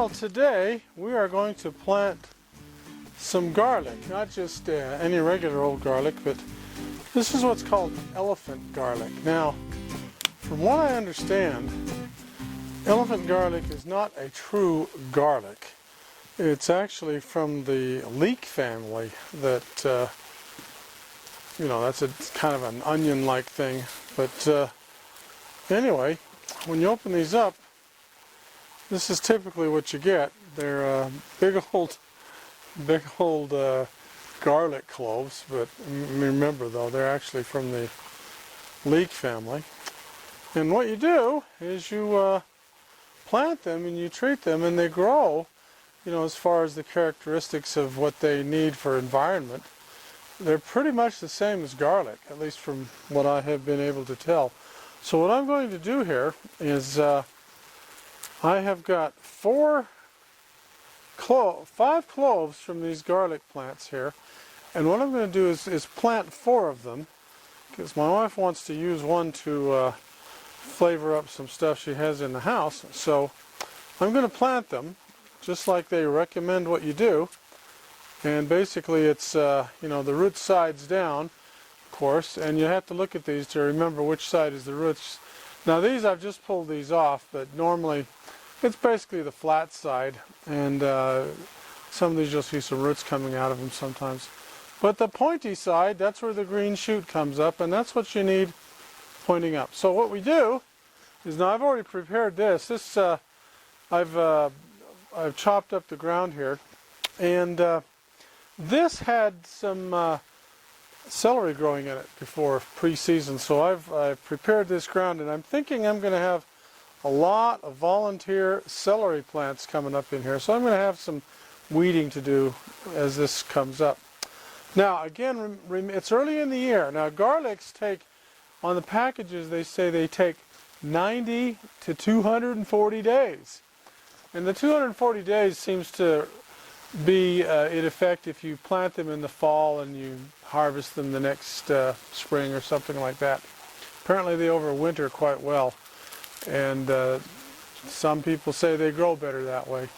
Well, today we are going to plant some garlic, not just any regular old garlic, but this is what's called elephant garlic. Now, from what I understand, elephant garlic is not a true garlic. It's actually from the leek family that, that's a kind of an onion-like thing. But anyway, when you open these up, this is typically what you get. They're big old garlic cloves, but remember though, they're actually from the leek family. And what you do is you plant them and you treat them, and they grow, as far as the characteristics of what they need for environment. They're pretty much the same as garlic, at least from what I have been able to tell. So what I'm going to do here is I have got 5 cloves from these garlic plants here, and what I'm going to do is plant 4 of them, because my wife wants to use one to flavor up some stuff she has in the house. So I'm going to plant them just like they recommend what you do, and basically it's the root sides down, of course, and you have to look at these to remember which side is the roots. Now these, I've just pulled these off, but normally it's basically the flat side, and some of these you'll see some roots coming out of them sometimes. But the pointy side, that's where the green shoot comes up, and that's what you need pointing up. So what we do is, now I've already prepared this. I've chopped up the ground here, and this had some celery growing in it before pre-season, so I've prepared this ground, and I'm thinking I'm going to have a lot of volunteer celery plants coming up in here, so I'm going to have some weeding to do as this comes up. Now again, it's early in the year. Now garlics take, on the packages they say they take 90 to 240 days, and the 240 days seems to be in effect if you plant them in the fall and you harvest them the next spring or something like that. Apparently they overwinter quite well, and some people say they grow better that way.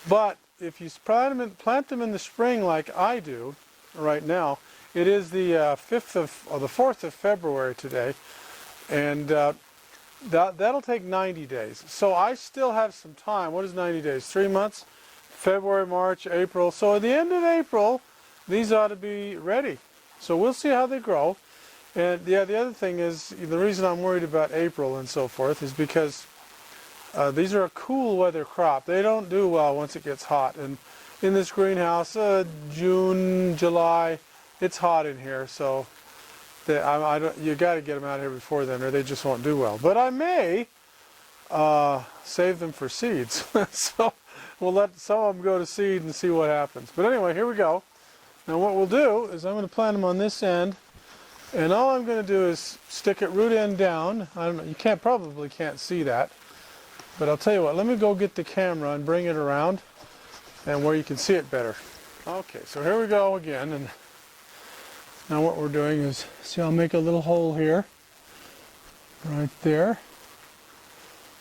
But if you plant them in the spring like I do right now, it is the 4th of February today, and that'll take 90 days. So I still have some time. What is 90 days? 3 months? February, March, April. So at the end of April, these ought to be ready. So we'll see how they grow. And yeah, the other thing is, the reason I'm worried about April and so forth is because these are a cool weather crop. They don't do well once it gets hot. And in this greenhouse, June, July, it's hot in here. So you got to get them out here before then, or they just won't do well. But I may save them for seeds. So we'll let some of them go to seed and see what happens. But anyway, here we go. Now what we'll do is I'm going to plant them on this end, and all I'm going to do is stick it root end down. I don't know, you probably can't see that, but I'll tell you what, let me go get the camera and bring it around and where you can see it better. Okay, so here we go again, and now what we're doing is, see, I'll make a little hole here, right there,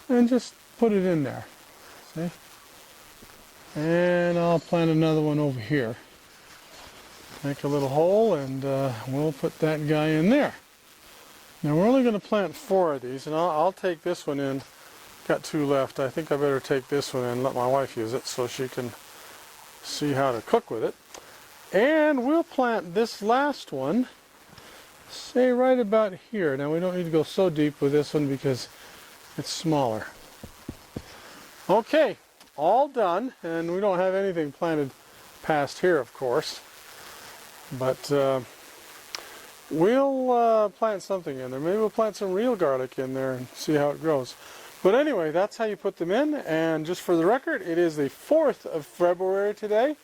and just put it in there, see? And I'll plant another one over here. Make a little hole, and we'll put that guy in there. Now we're only going to plant 4 of these, and I'll take this one in. Got 2 left. I think I better take this one in and let my wife use it so she can see how to cook with it. And we'll plant this last one, say right about here. Now we don't need to go so deep with this one because it's smaller. Okay, all done, and we don't have anything planted past here, of course. But we'll plant something in there. Maybe we'll plant some real garlic in there and see how it grows. But anyway, that's how you put them in. And just for the record, it is the 4th of February today.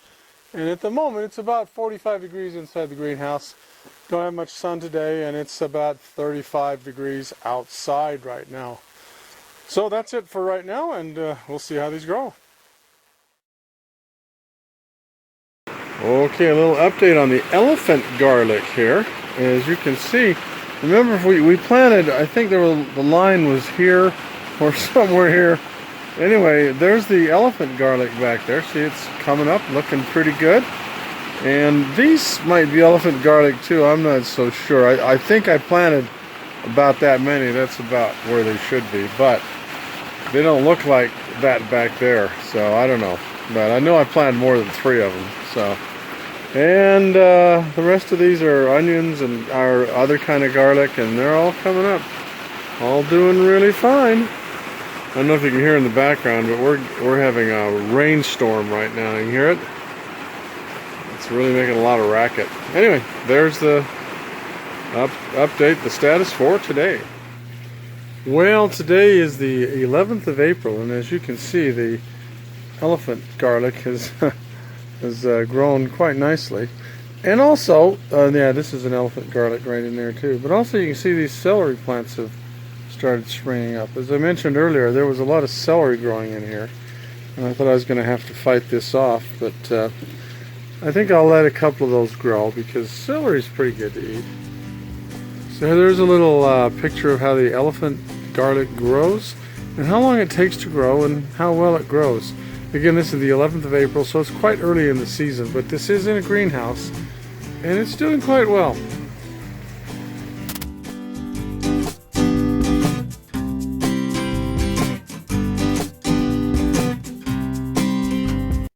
And at the moment, it's about 45 degrees inside the greenhouse. Don't have much sun today, and it's about 35 degrees outside right now. So that's it for right now, and we'll see how these grow. Okay, a little update on the elephant garlic here. As you can see, remember if we planted, I think the line was here or somewhere here, Anyway, there's the elephant garlic back there. See, it's coming up, looking pretty good. And these might be elephant garlic too. I'm not so sure. I think I planted about that many. That's about where they should be. But they don't look like that back there. So I don't know. But I know I planted more than 3 of them. So, and the rest of these are onions and our other kind of garlic. And they're all coming up. All doing really fine. I don't know if you can hear in the background, but we're having a rainstorm right now. You hear it? It's really making a lot of racket. Anyway, there's the update, the status for today. Well, today is the 11th of April, and as you can see, the elephant garlic has grown quite nicely. And also, yeah, this is an elephant garlic right in there too. But also, you can see these celery plants have started springing up. As I mentioned earlier, there was a lot of celery growing in here, and I thought I was going to have to fight this off, but I think I'll let a couple of those grow because celery is pretty good to eat. So there's a little picture of how the elephant garlic grows and how long it takes to grow and how well it grows. Again, this is the 11th of April, so it's quite early in the season, but this is in a greenhouse and it's doing quite well.